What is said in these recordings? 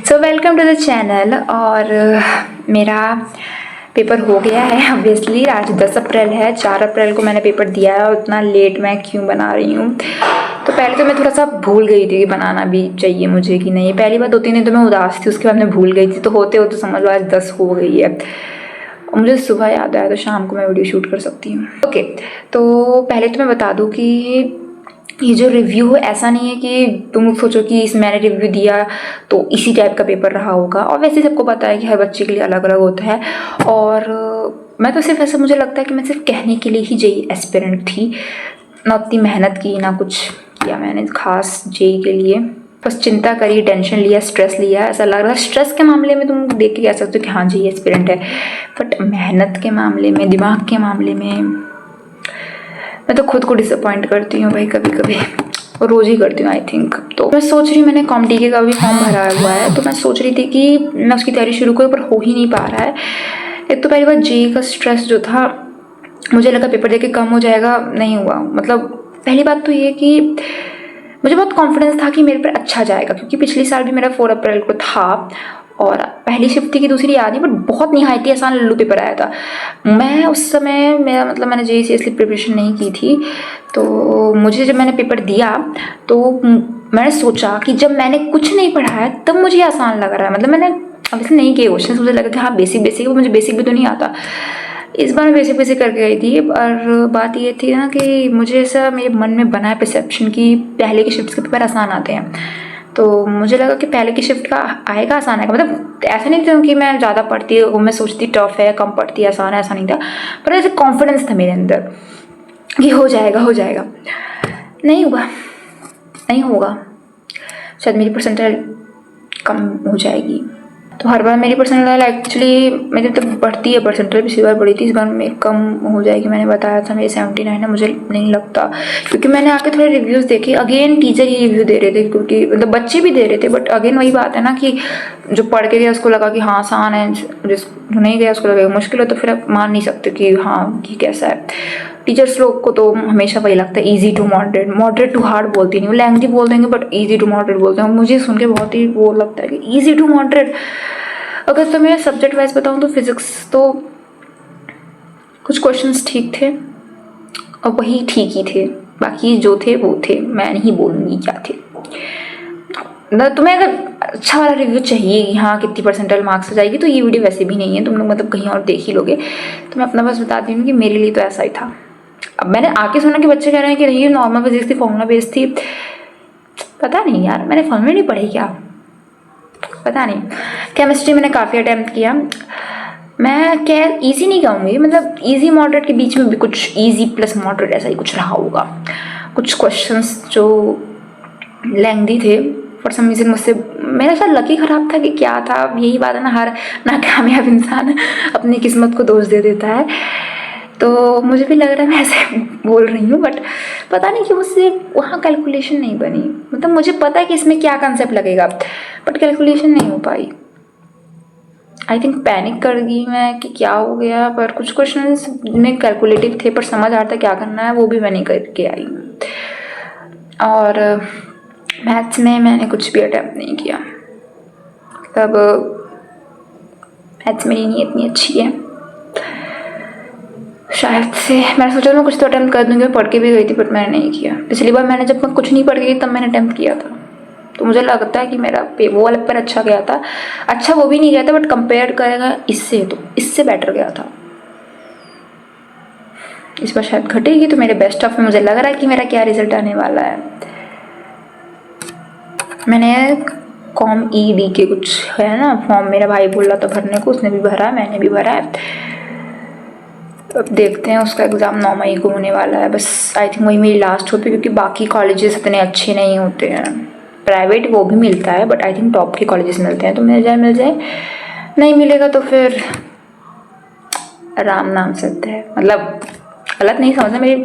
So welcome to the channel. और मेरा paper हो गया है ऑब्वियसली। आज 10 अप्रैल है, 4 अप्रैल को मैंने पेपर दिया है। और इतना लेट मैं क्यों बना रही हूँ? तो पहले तो मैं थोड़ा सा भूल गई थी कि बनाना भी चाहिए मुझे कि नहीं। पहली बार 2-3 दिन तो मैं उदास थी, उसके बाद मैं भूल गई थी। तो होते होते समझ लो आज 10 हो गई है। और मुझे सुबह याद आया तो शाम को मैं वीडियो शूट कर सकती हूँ। ओके, तो पहले तो मैं बता दूँ कि ये जो रिव्यू है ऐसा नहीं है कि तुम सोचो कि इस मैंने रिव्यू दिया तो इसी टाइप का पेपर रहा होगा। और वैसे सबको पता है कि हर बच्चे के लिए अलग अलग होता है। और मैं तो सिर्फ ऐसा मुझे लगता है कि मैं सिर्फ कहने के लिए ही जेई एस्पिरेंट थी, ना उतनी मेहनत की ना कुछ किया मैंने खास जेई के लिए। बस चिंता करी, टेंशन लिया, स्ट्रेस लिया। ऐसा लग रहा है स्ट्रेस के मामले में तुम देख के कह सकते हो कि हाँ जेई एस्पिरेंट है, बट मेहनत के मामले में, दिमाग के मामले में मैं तो खुद को डिसअपॉइंट करती हूँ भाई कभी कभी, और रोज़ ही करती हूँ आई थिंक। तो मैं सोच रही हूँ, मैंने कॉम्पिटिटिव का भी फॉर्म भरा हुआ है, तो मैं सोच रही थी कि मैं उसकी तैयारी शुरू करूँ, पर हो ही नहीं पा रहा है। एक तो पहली बार जेई का स्ट्रेस जो था, मुझे लगा पेपर दे के कम हो जाएगा, नहीं हुआ। मतलब पहली बात तो ये कि मुझे बहुत कॉन्फिडेंस था कि मेरे पर अच्छा जाएगा, क्योंकि पिछले साल भी मेरा 4 अप्रैल को था और पहली शिफ्ट थी कि दूसरी याद नहीं, बट बहुत निहायती आसान लल्लू पेपर आया था। मैं उस समय मेरा मतलब मैंने जेई सीरियसली प्रिपरेशन नहीं की थी। तो मुझे जब मैंने पेपर दिया तो मैंने सोचा कि जब मैंने कुछ नहीं पढ़ा है तब मुझे आसान लग रहा है। मतलब मैंने ऑब्वियसली नहीं किए क्वेश्चन, मुझे लगा कि हाँ बेसिक बेसिक, वो मुझे बेसिक भी तो नहीं आता। इस बार मैं बेसिक बेसिक करके गई थी। और बात ये थी ना कि मुझे ऐसा मेरे मन में बना है परसेप्शन कि पहले के शिफ्ट के पेपर आसान आते हैं। तो मुझे लगा कि पहले की शिफ्ट का आएगा आसान आएगा। मतलब ऐसा नहीं था कि मैं ज़्यादा पढ़ती हूँ, मैं सोचती टफ है, कम पढ़ती है, आसान है, ऐसा नहीं था। पर ऐसे कॉन्फिडेंस था मेरे अंदर कि हो जाएगा हो जाएगा। नहीं हुआ, नहीं होगा, शायद मेरी परसेंटाइल कम हो जाएगी। तो हर बार मेरी परसेंटाइल एक्चुअली मेरी तो बढ़ती है परसेंटाइल, पिछली बार बढ़ी थी, इस बार मेरी कम हो जाएगी। मैंने बताया था मेरी 79 है, मुझे नहीं लगता, क्योंकि मैंने आके थोड़े रिव्यूज़ देखे। अगेन टीचर ही रिव्यू दे रहे थे, क्योंकि मतलब बच्चे भी दे रहे थे, बट अगेन वही बात है ना कि जो पढ़ के गया उसको लगा कि हाँ आसान है, जिसको नहीं गया उसको लगेगा मुश्किल है। तो फिर आप मान नहीं सकते कि हाँ कि कैसा है। टीचर्स लोग को तो हमेशा वही लगता है easy to moderate, moderate to hard बोलती नहीं, वो लेंथी बोल देंगे बट ईजी टू मॉडरेट बोलते हैं। मुझे सुन के बहुत ही वो लगता है कि ईजी टू मॉडरेट। अगर तो मैं सब्जेक्ट वाइज बताऊँ तो फिजिक्स तो कुछ क्वेश्चंस ठीक थे और वही ठीक ही थे, बाकी जो थे वो थे, मैं नहीं बोलूँगी क्या थे। तुम्हें अगर अच्छा वाला रिव्यू चाहिए कि हाँ कितनी परसेंटाइल मार्क्स आ जाएगी, तो ये वीडियो वैसे भी नहीं है, तुम लोग मतलब कहीं और देख ही लोगे। तो मैं अपना बस बताती हूँ कि मेरे लिए तो ऐसा ही था। अब मैंने आके सुना कि बच्चे कह रहे हैं कि नहीं नॉर्मल फिजिक्स थी, फॉर्मूला बेस्ड थी। पता नहीं यार, मैंने फॉर्मूला नहीं पढ़ी क्या, पता नहीं। केमिस्ट्री मैंने काफ़ी अटैम्प्ट किया। मैं क्या ईजी नहीं कहूँगी, मतलब ईजी मॉडरेट के बीच में भी कुछ ईजी प्लस मॉडरेट ऐसा ही कुछ रहा होगा। कुछ क्वेश्चंस जो लेंथी थे फॉर सम रीज़न, मुझसे मेरा शायद लकी ख़राब था कि क्या था। यही बात है ना, हर नाकामयाब इंसान अपनी किस्मत को दोष दे देता है। तो मुझे भी लग रहा है मैं ऐसे बोल रही हूँ, बट पता नहीं कि मुझसे वहाँ कैलकुलेशन नहीं बनी। मतलब मुझे पता है कि इसमें क्या कंसेप्ट लगेगा, बट कैलकुलेशन नहीं हो पाई। आई थिंक पैनिक कर गई मैं कि क्या हो गया। पर कुछ क्वेश्चंस में कैलकुलेटिव थे पर समझ आता क्या करना है वो भी मैं नहीं करके आई। और मैथ्स में मैंने कुछ भी अटैम्प्ट नहीं किया। तब मैथ्स मेरी नहीं इतनी अच्छी है शायद से। मैंने सोचा मैं कुछ तो अटैम्प्ट कर दूँगी, मैं पढ़ के भी गई थी, बट मैंने नहीं किया। पिछली बार मैंने जब मैं कुछ नहीं पढ़ के गई तब मैंने अटैम्प्ट किया था। तो मुझे लगता है कि मेरा वो वाला पेपर अच्छा गया था। अच्छा वो भी नहीं गया था, बट कंपेयर करेगा इससे तो इससे बेटर गया था। इस बार शायद घटेगी, तो मेरे बेस्ट ऑफ में मुझे लग रहा है कि मेरा क्या रिजल्ट आने वाला है। मैंने कॉम ईडी के कुछ है ना फॉर्म, मेरा भाई बोल रहा था भरने को, उसने भी भरा है, मैंने भी भरा है। अब देखते हैं, उसका एग्ज़ाम 9 मई को होने वाला है। बस आई थिंक वही मेरी लास्ट होती है, क्योंकि बाकी कॉलेजेस इतने अच्छे नहीं होते हैं। प्राइवेट वो भी मिलता है, बट आई थिंक टॉप के कॉलेजेस मिलते हैं, तो मिल जाए, नहीं मिलेगा तो फिर राम नाम सत्य है। मतलब गलत नहीं समझना मेरी,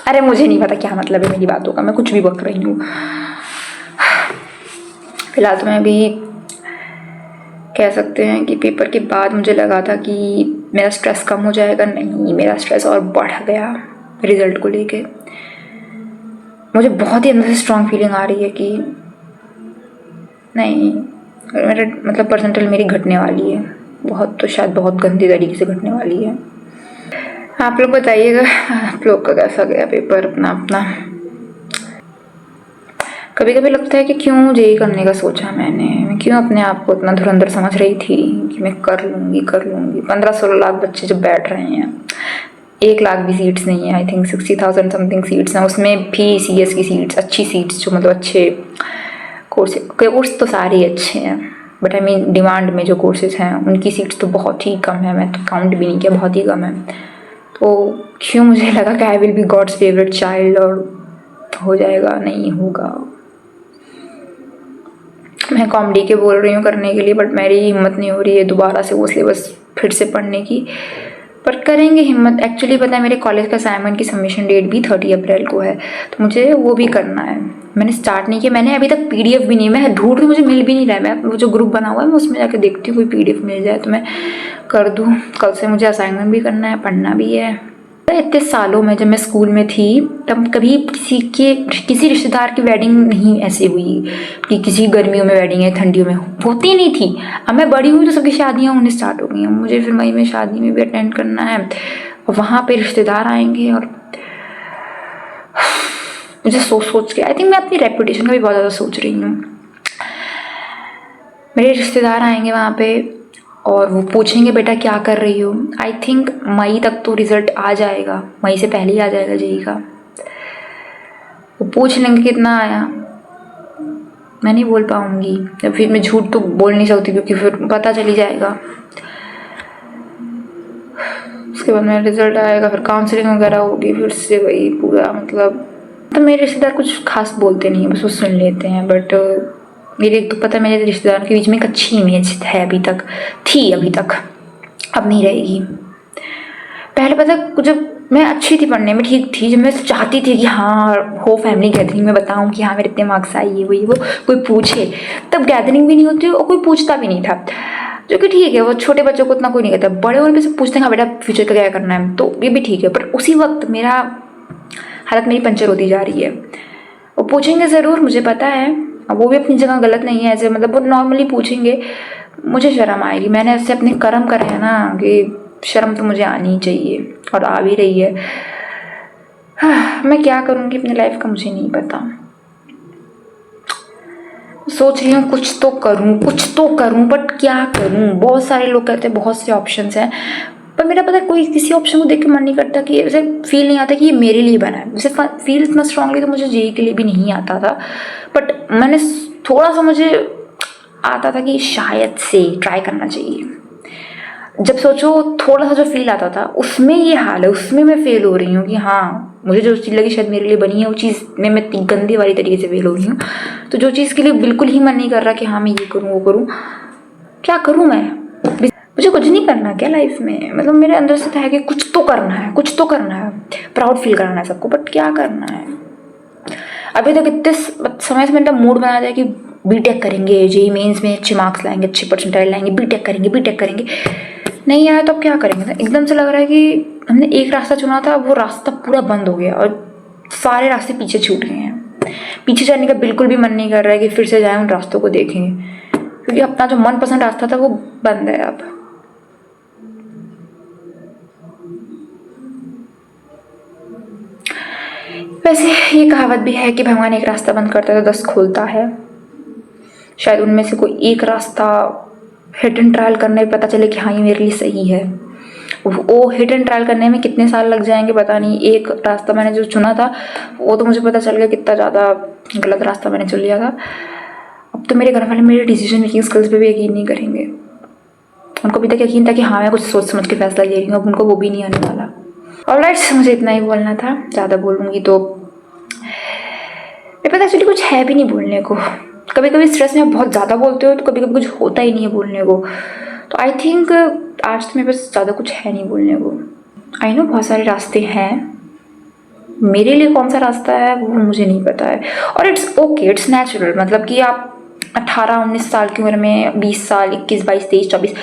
अरे मुझे नहीं पता क्या मतलब है मेरी बातों का, मैं कुछ भी बक रही हूँ। फिलहाल तो मैं अभी कह सकते हैं कि पेपर के बाद मुझे लगा था कि मेरा स्ट्रेस कम हो जाएगा, नहीं मेरा स्ट्रेस और बढ़ गया रिज़ल्ट को लेके। मुझे बहुत ही अंदर से स्ट्रॉन्ग फीलिंग आ रही है कि नहीं मेरा मतलब परसेंटेज मेरी घटने वाली है बहुत, तो शायद बहुत गंदी तरीके से घटने वाली है। आप लोग बताइएगा आप लोग का कैसा गया पेपर अपना अपना। कभी कभी लगता है कि क्यों जेई करने का सोचा मैं क्यों अपने आप को इतना धुरंधर समझ रही थी कि मैं कर लूँगी 15-16 लाख बच्चे जब बैठ रहे हैं, 1 लाख भी सीट्स नहीं है, आई थिंक 60,000 समथिंग सीट्स हैं, उसमें भी सीएस की सीट्स, अच्छी सीट्स जो मतलब अच्छे कोर्स तो सारे अच्छे हैं, बट आई मीन डिमांड में जो कोर्सेज हैं उनकी सीट्स तो बहुत ही कम है, मैं तो काउंट भी नहीं किया, बहुत ही कम है। तो क्यों मुझे लगा कि I will be God's favourite child और हो जाएगा, नहीं होगा। मैं कॉमेडी के बोल रही हूँ करने के लिए, बट मेरी हिम्मत नहीं हो रही है दोबारा से वो सिलेबस फिर से पढ़ने की, पर करेंगे हिम्मत। एक्चुअली पता है मेरे कॉलेज का असाइनमेंट की सबमिशन डेट भी 30 अप्रैल को है, तो मुझे वो भी करना है। मैंने स्टार्ट नहीं किया, मैंने अभी तक पीडीएफ भी नहीं, मैं ढूंढ रही, मुझे मिल भी नहीं रहा है। मैं वो जो ग्रुप बना हुआ है मैं उसमें जाकर देखती हूँ कोई पीडीएफ मिल जाए तो मैं कर दूँ। कल से मुझे असाइनमेंट भी करना है, पढ़ना भी है। इतने सालों में जब मैं स्कूल में थी तब कभी किसी रिश्तेदार की वेडिंग नहीं ऐसे हुई कि किसी गर्मियों में वेडिंग है, ठंडियों में होती नहीं थी। अब मैं बड़ी हुई तो सबकी शादियाँ होने स्टार्ट हो गई हैं, मुझे फिर मई में शादी में भी अटेंड करना है और वहाँ पे रिश्तेदार आएंगे और मुझे सोच के आई थिंक मैं अपनी रेपुटेशन का भी बहुत ज़्यादा सोच रही हूँ। मेरे रिश्तेदार आएंगे वहाँ पे और वो पूछेंगे बेटा क्या कर रही हो। आई थिंक मई तक तो रिजल्ट आ जाएगा, मई से पहले ही आ जाएगा जेई का। वो पूछ लेंगे कितना आया, मैं नहीं बोल पाऊंगी, या फिर मैं झूठ तो बोल नहीं सकती क्योंकि फिर पता चली जाएगा। उसके बाद मेरा रिजल्ट आएगा, फिर काउंसलिंग वगैरह होगी, फिर से वही पूरा मतलब। तो मेरे रिश्तेदार कुछ खास बोलते नहीं है, बस वो सुन लेते हैं। बट मेरे तो पता है मेरे रिश्तेदारों के बीच में एक अच्छी इमेज है, अभी तक थी, अभी तक, अब नहीं रहेगी। पहले पता जब मैं अच्छी थी पढ़ने में, ठीक थी, जब मैं चाहती थी कि हाँ हो फैमिली गैदरिंग में बताऊँ कि हाँ मेरे इतने मार्क्स आए, ये वो कोई पूछे, तब गैदरिंग भी नहीं होती और कोई पूछता भी नहीं था, जो कि ठीक है। वो छोटे बच्चों को उतना कोई नहीं कहता, बड़े वाले से पूछते हैं हाँ बेटा फ्यूचर का क्या करना है, तो ये भी ठीक है। पर उसी वक्त मेरा हालत मेरी पंचर होती जा रही है। वो पूछेंगे ज़रूर, मुझे पता है, अब वो भी अपनी जगह गलत नहीं है, ऐसे मतलब वो नॉर्मली पूछेंगे, मुझे शर्म आएगी। मैंने ऐसे अपने कर्म करे हैं ना कि शर्म तो मुझे आनी ही चाहिए और आ भी रही है। मैं क्या करूँगी अपनी लाइफ का मुझे नहीं पता। सोच रही हूँ कुछ तो करूँ, बट क्या करूँ। बहुत सारे लोग कहते हैं बहुत से ऑप्शंस हैं, पर मेरा पता है कोई किसी ऑप्शन को देख के मन नहीं करता कि ऐसे फील नहीं आता कि ये मेरे लिए बना है। वैसे फील इतना स्ट्रांगली तो मुझे जेई के लिए भी नहीं आता था, बट मैंने थोड़ा सा मुझे आता था कि शायद से ट्राई करना चाहिए। जब सोचो थोड़ा सा जो फील आता था उसमें ये हाल है, उसमें मैं फेल हो रही हूँ कि हाँ मुझे जो चीज़ लगी शायद मेरे लिए बनी है वो चीज़ में मैं गंदी वाली तरीके से फेल हो रही हूँ। तो जो चीज़ के लिए बिल्कुल ही मन नहीं कर रहा कि हाँ मैं ये करूँ वो करूँ, क्या करूँ मैं। मुझे कुछ नहीं करना क्या लाइफ में, मतलब मेरे अंदर से था है कि कुछ तो करना है, प्राउड फील कराना है सबको, बट क्या करना है। अभी तक इतने समय से मेरा मूड बनाया था कि बीटेक करेंगे, जेई मेंस में अच्छे मार्क्स लाएंगे, अच्छे परसेंटाइल लाएंगे, बीटेक करेंगे, नहीं आया तो अब क्या करेंगे। एकदम से लग रहा है कि हमने एक रास्ता चुना था, वो रास्ता पूरा बंद हो गया और सारे रास्ते पीछे छूट गए हैं। पीछे जाने का बिल्कुल भी मन नहीं कर रहा है कि फिर से जाएं उन रास्तों को देखें, क्योंकि अपना जो मनपसंद रास्ता था वो बंद है अब। वैसे ये कहावत भी है कि भगवान एक रास्ता बंद करता है तो 10 खोलता है। शायद उनमें से कोई एक रास्ता हिट एंड ट्रायल करने में पता चले कि हाँ ये मेरे लिए सही है। वो हिट एंड ट्रायल करने में कितने साल लग जाएंगे पता नहीं। एक रास्ता मैंने जो चुना था वो तो मुझे पता चल गया कितना ज़्यादा गलत रास्ता मैंने चुन लिया था। अब तो मेरे घर वाले मेरे डिसीजन मेकिंग स्किल्स पे भी यकीन नहीं करेंगे। उनको भी तक यकीन था कि हाँ मैं कुछ सोच समझ के फैसला ले रही हूँ, अब उनको वो भी नहीं आने वाला। ऑलराइट, मुझे इतना ही बोलना था, ज़्यादा बोलूँगी तो मेरे पास एक्चुअली कुछ है भी नहीं बोलने को। कभी कभी स्ट्रेस में बहुत ज़्यादा बोलते हो तो कभी कभी कुछ होता ही नहीं है बोलने को। तो आई थिंक आज तो मेरे पास ज़्यादा कुछ है नहीं बोलने को। आई नो बहुत सारे रास्ते हैं, मेरे लिए कौन सा रास्ता है वो मुझे नहीं पता है। और इट्स ओके, इट्स नेचुरल। मतलब कि आप 18-19 साल की उम्र में 20 साल 21 22 23 24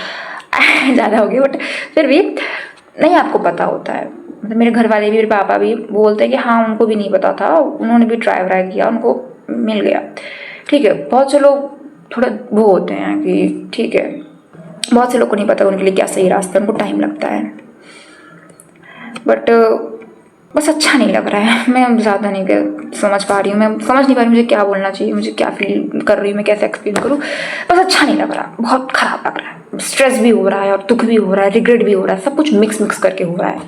ज़्यादा हो गया, बट फिर भी नहीं आपको पता होता है। मतलब मेरे घर वाले भी, मेरे पापा भी बोलते हैं कि हाँ उनको भी नहीं पता था, उन्होंने भी ट्राई व्राई किया, उनको मिल गया। ठीक है, बहुत से लोग थोड़ा वो होते हैं कि ठीक है, बहुत से लोग को नहीं पता उनके लिए क्या सही रास्ता, उनको टाइम लगता है, बट बस अच्छा नहीं लग रहा है। मैं ज़्यादा नहीं समझ पा रही हूँ, मैं समझ नहीं पा रही मुझे क्या बोलना चाहिए, मुझे क्या फील कर रही हूँ, मैं कैसे एक्सप्लेन करूँ। बस अच्छा नहीं लग रहा, बहुत ख़राब लग रहा है, स्ट्रेस भी हो रहा है और दुख भी हो रहा है, रिग्रेट भी हो रहा है, सब कुछ मिक्स मिक्स करके हो रहा है।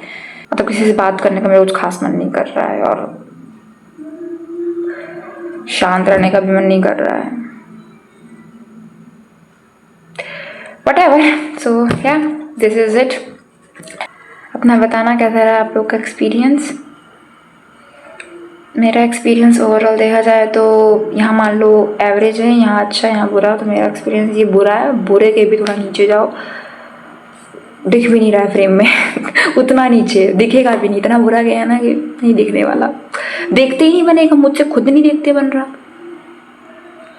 मतलब किसी से बात करने का मेरा कुछ खास मन नहीं कर रहा है और शांत रहने का भी मन नहीं कर रहा है। Whatever, so yeah, this is it. अपना बताना कैसा रहा आप लोग का एक्सपीरियंस। मेरा एक्सपीरियंस ओवरऑल देखा जाए तो यहाँ मान लो एवरेज है, यहाँ अच्छा है, यहाँ बुरा। तो मेरा एक्सपीरियंस ये बुरा है, बुरे के भी थोड़ा नीचे जाओ, दिख भी नहीं रहा है फ्रेम में उतना नीचे दिखेगा भी नहीं, इतना बुरा गया ना कि नहीं दिखने वाला, देखते ही नहीं बनेगा, मुझसे खुद नहीं देखते बन रहा,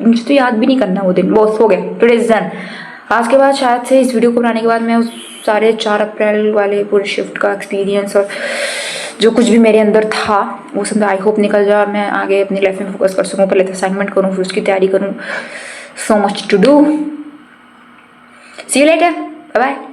मुझे तो याद भी नहीं करना वो दिन, बस हो गया, टुडे इज डन। आज के बाद शायद से इस वीडियो को बनाने के बाद मैं उस सारे 4 अप्रैल वाले पूरे शिफ्ट का एक्सपीरियंस और जो कुछ भी मेरे अंदर था वो सब आई होप निकल जाए और मैं आगे अपनी लाइफ में फोकस कर सकूँ। पहले तो असाइनमेंट करूँ, फिर उसकी तैयारी करूँ, so much to do. See you later, bye bye.